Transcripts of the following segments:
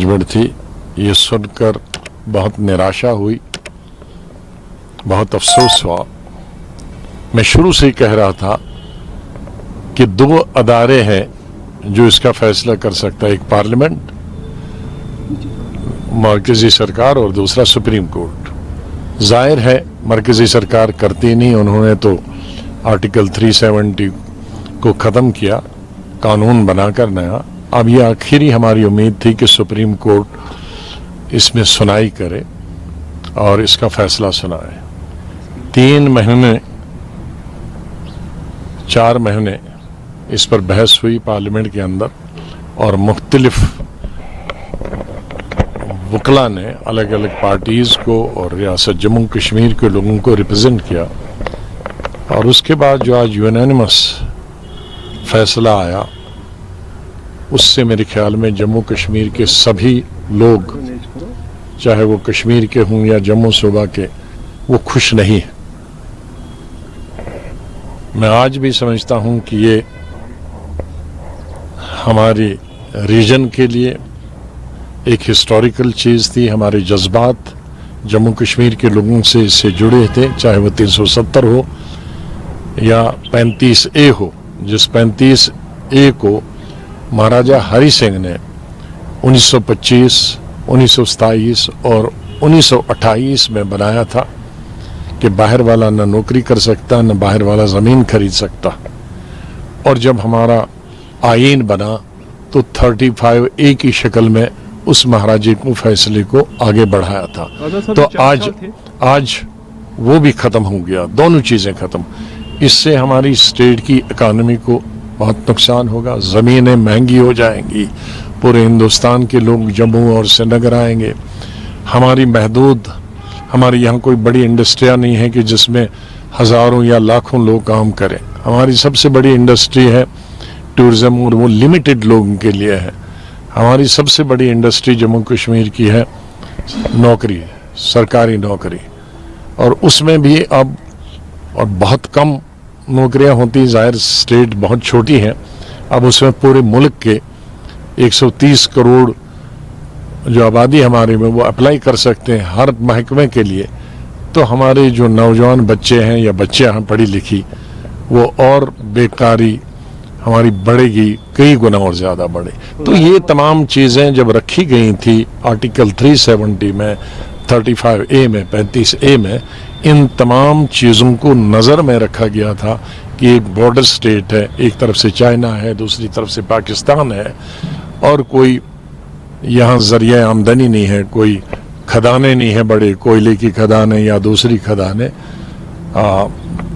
Judgement थी, ये सुनकर बहुत निराशा हुई, बहुत अफसोस हुआ। मैं शुरू से ही कह रहा था कि दो अदारे हैं जो इसका फैसला कर सकता है, एक पार्लियामेंट, मरकजी सरकार, और दूसरा सुप्रीम कोर्ट। जाहिर है मरकजी सरकार करती नहीं, उन्होंने तो आर्टिकल 370 को ख़त्म किया, कानून बनाकर नया। अब ये आखिरी हमारी उम्मीद थी कि सुप्रीम कोर्ट इसमें सुनाई करे और इसका फैसला सुनाए। 3 महीने 4 महीने इस पर बहस हुई पार्लियामेंट के अंदर, और मुख्तलिफ वकला ने अलग अलग पार्टीज़ को और रियासत जम्मू कश्मीर के लोगों को रिप्रेजेंट किया, और उसके बाद जो आज यूनानिमस फैसला आया, उससे मेरे ख्याल में जम्मू कश्मीर के सभी लोग, चाहे वो कश्मीर के हों या जम्मू सूबा के, वो खुश नहीं है। मैं आज भी समझता हूं कि ये हमारी रीजन के लिए एक हिस्टोरिकल चीज़ थी। हमारे जज्बात जम्मू कश्मीर के लोगों से इससे जुड़े थे, चाहे वो 370 हो या 35A हो, जिस 35A को महाराजा हरि सिंह ने 1925, 1927 और 1928 में बनाया था कि बाहर वाला न नौकरी कर सकता, न बाहर वाला ज़मीन खरीद सकता। और जब हमारा आईन बना तो 35A की शक्ल में उस महाराजे को फैसले को आगे बढ़ाया था। तो आज वो भी ख़त्म हो गया, दोनों चीज़ें ख़त्म। इससे हमारी स्टेट की इकानमी को बहुत नुकसान होगा, ज़मीनें महंगी हो जाएंगी, पूरे हिंदुस्तान के लोग जम्मू और श्रीनगर आएंगे। हमारी महदूद, हमारे यहाँ कोई बड़ी इंडस्ट्रियाँ नहीं है कि जिसमें हज़ारों या लाखों लोग काम करें। हमारी सबसे बड़ी इंडस्ट्री है टूरिज़्म, और वो लिमिटेड लोगों के लिए है। हमारी सबसे बड़ी इंडस्ट्री जम्मू कश्मीर की है नौकरी, सरकारी नौकरी, और उसमें भी अब और बहुत कम नौकरियां होती, ज़ाहिर स्टेट बहुत छोटी है। अब उसमें पूरे मुल्क के 130 करोड़ जो आबादी हमारे में, वो अप्लाई कर सकते हैं हर महकमे के लिए। तो हमारे जो नौजवान बच्चे हैं या बच्चियां हैं पढ़ी लिखी, वो और बेकारी हमारी बढ़ेगी, कई गुना और ज़्यादा बढ़े। तो ये तमाम चीज़ें जब रखी गई थी आर्टिकल 370 में, 35A में, 35A में, इन तमाम चीज़ों को नज़र में रखा गया था कि एक बॉर्डर स्टेट है, एक तरफ से चाइना है, दूसरी तरफ से पाकिस्तान है, और कोई यहाँ ज़रिया आमदनी नहीं है, कोई खदाने नहीं है, बड़े कोयले की खदानें या दूसरी खदानें।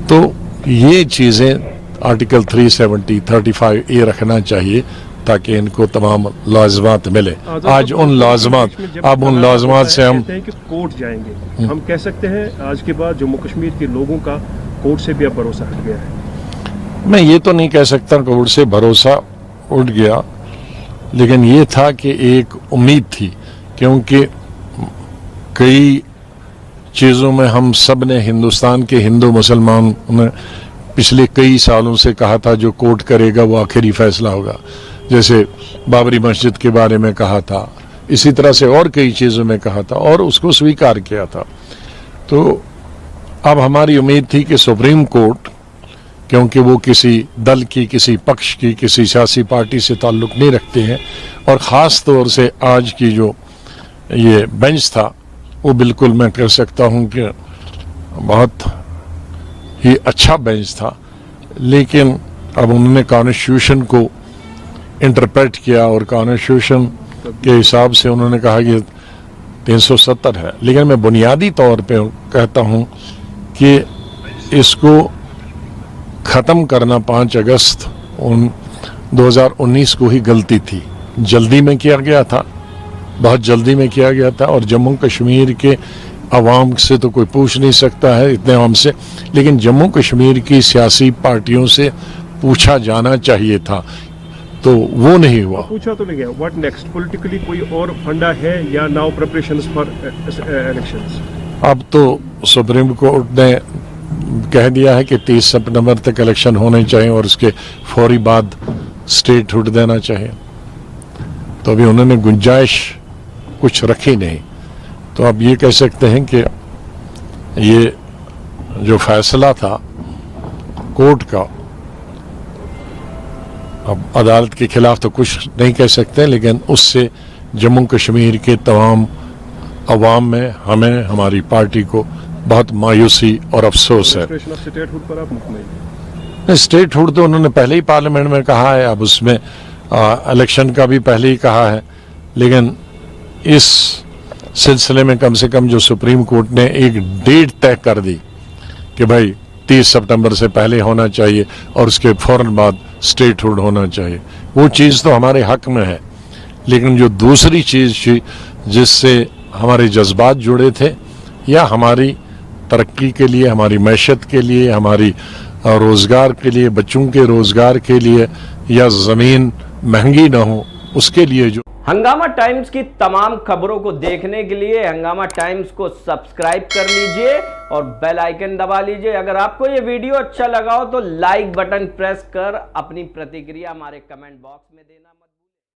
तो ये चीज़ें आर्टिकल 370, 35A रखना चाहिए ताकि इनको तमाम लाज़िमात मिले। आज उन लाज़िमात, अब उन लाज़िमात से हम कोर्ट जाएंगे, हम कह सकते हैं आज के बाद जम्मू कश्मीर के लोगों का कोर्ट से भी अब भरोसा हट गया है। मैं ये तो नहीं कह सकता कोर्ट से भरोसा उठ गया, लेकिन ये था कि एक उम्मीद थी, क्योंकि कई चीज़ों में हम सब ने, हिंदुस्तान के हिंदू मुसलमान ने पिछले कई सालों से कहा था जो कोर्ट करेगा वो आखिरी फैसला होगा। जैसे बाबरी मस्जिद के बारे में कहा था, इसी तरह से और कई चीज़ों में कहा था, और उसको स्वीकार किया था। तो अब हमारी उम्मीद थी कि सुप्रीम कोर्ट, क्योंकि वो किसी दल की, किसी पक्ष की, किसी सियासी पार्टी से ताल्लुक़ नहीं रखते हैं, और ख़ास तौर से आज की जो ये बेंच था, वो बिल्कुल मैं कह सकता हूँ कि बहुत ही अच्छा बेंच था। लेकिन अब उन्होंने कॉन्स्टिट्यूशन को इंटरप्रेट किया, और कॉन्स्टिट्यूशन के हिसाब से उन्होंने कहा कि 370 है। लेकिन मैं बुनियादी तौर पे कहता हूँ कि इसको ख़त्म करना 5 अगस्त 2019 को ही गलती थी। जल्दी में किया गया था, बहुत जल्दी में किया गया था, और जम्मू कश्मीर के अवाम से तो कोई पूछ नहीं सकता है इतने आम से, लेकिन जम्मू कश्मीर की सियासी पार्टियों से पूछा जाना चाहिए था, तो वो नहीं हुआ। पूछा तो नहीं गया। What next? पॉलिटिकली कोई और फंडा है या नाउ प्रिपरेशंस फॉर इलेक्शंस? अब तो सुप्रीम कोर्ट ने कह दिया है कि 30 सितंबर तक इलेक्शन होने चाहिए, और उसके फौरी बाद स्टेटहुड देना चाहिए। तो अभी उन्होंने गुंजाइश कुछ रखी नहीं। तो अब ये कह सकते हैं कि ये जो फैसला था कोर्ट का, अब अदालत के खिलाफ तो कुछ नहीं कह सकते, लेकिन उससे जम्मू कश्मीर के तमाम अवाम में, हमें, हमारी पार्टी को बहुत मायूसी और अफसोस है। रेस्टोरेशन ऑफ स्टेटहुड पर आप मुतमईन हैं? स्टेटहुड तो उन्होंने पहले ही पार्लियामेंट में कहा है, अब उसमें इलेक्शन का भी पहले ही कहा है, लेकिन इस सिलसिले में कम से कम जो सुप्रीम कोर्ट ने एक डेट तय कर दी कि भाई 30 सितंबर से पहले होना चाहिए और उसके फौरन बाद स्टेटहुड होना चाहिए, वो चीज़ तो हमारे हक में है। लेकिन जो दूसरी चीज़ थी जिससे हमारे जज्बात जुड़े थे, या हमारी तरक्की के लिए, हमारी मैशत के लिए, हमारी रोज़गार के लिए, बच्चों के रोज़गार के लिए, या ज़मीन महंगी ना हो उसके लिए जो हंगामा टाइम्स की तमाम खबरों को देखने के लिए हंगामा टाइम्स को सब्सक्राइब कर लीजिए और बेल आइकन दबा लीजिए। अगर आपको ये वीडियो अच्छा लगा हो तो लाइक बटन प्रेस कर अपनी प्रतिक्रिया हमारे कमेंट बॉक्स में देना मत